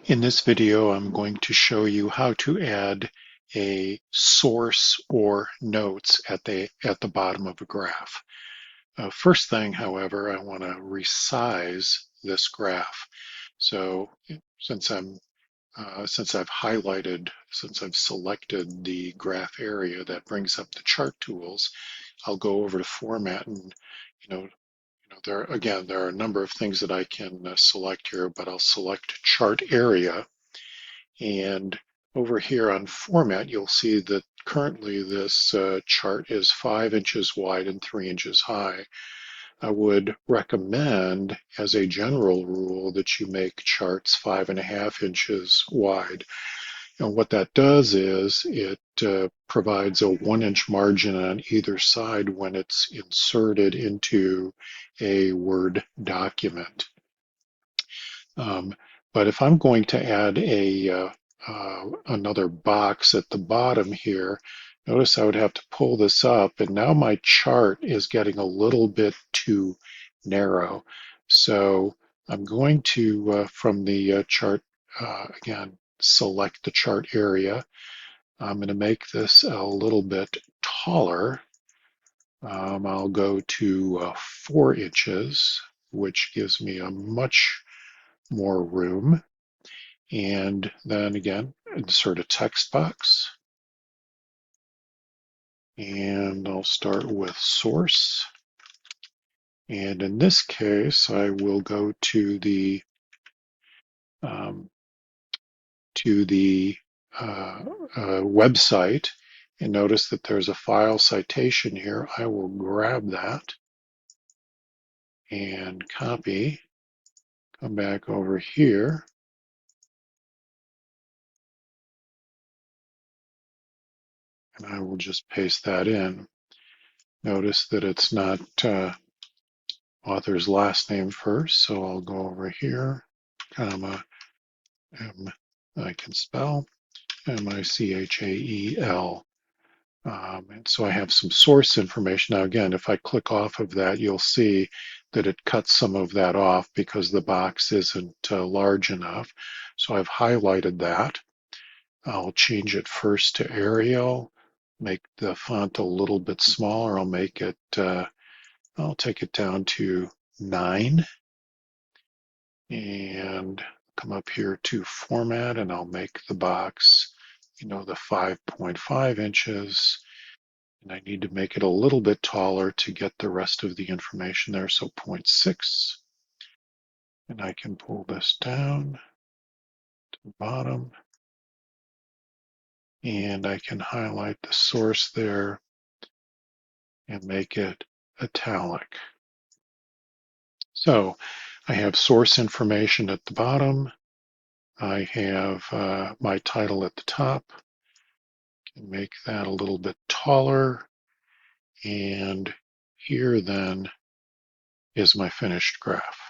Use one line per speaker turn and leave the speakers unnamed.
In this video, I'm going to show you how to add a source or notes at the bottom of a graph. First thing, however, I want to resize this graph. So since since I've selected the graph area that brings up the chart tools, I'll go over to Format and there are a number of things that I can select here, but I'll select Chart Area. And over here on Format, you'll see that currently this chart is 5 inches wide and 3 inches high. I would recommend, as a general rule, that you make charts 5.5 inches wide. And what that does is it provides a 1-inch margin on either side when it's inserted into a Word document. But if I'm going to add another box at the bottom here, notice I would have to pull this up, and now my chart is getting a little bit too narrow. So I'm going to, from the chart, again, select the chart area. I'm going to make this a little bit taller. I'll go to 4 inches, which gives me a much more room. And then again, insert a text box. And I'll start with source. And in this case, I will go to the um, website and notice that there's a file citation here. I will grab that and copy, come back over here, and I will just paste that in. Notice that it's not author's last name first, so I'll go over here, comma, M, I can spell, Michael. And so I have some source information. Now again, if I click off of that, you'll see that it cuts some of that off because the box isn't large enough. So I've highlighted that. I'll change it first to Arial, make the font a little bit smaller. I'll take it down to 9 and come up here to Format, and I'll make the box, the 5.5 inches. And I need to make it a little bit taller to get the rest of the information there, so 0.6. And I can pull this down to the bottom. And I can highlight the source there and make it italic. So I have source information at the bottom. I have my title at the top. Make that a little bit taller. And here then is my finished graph.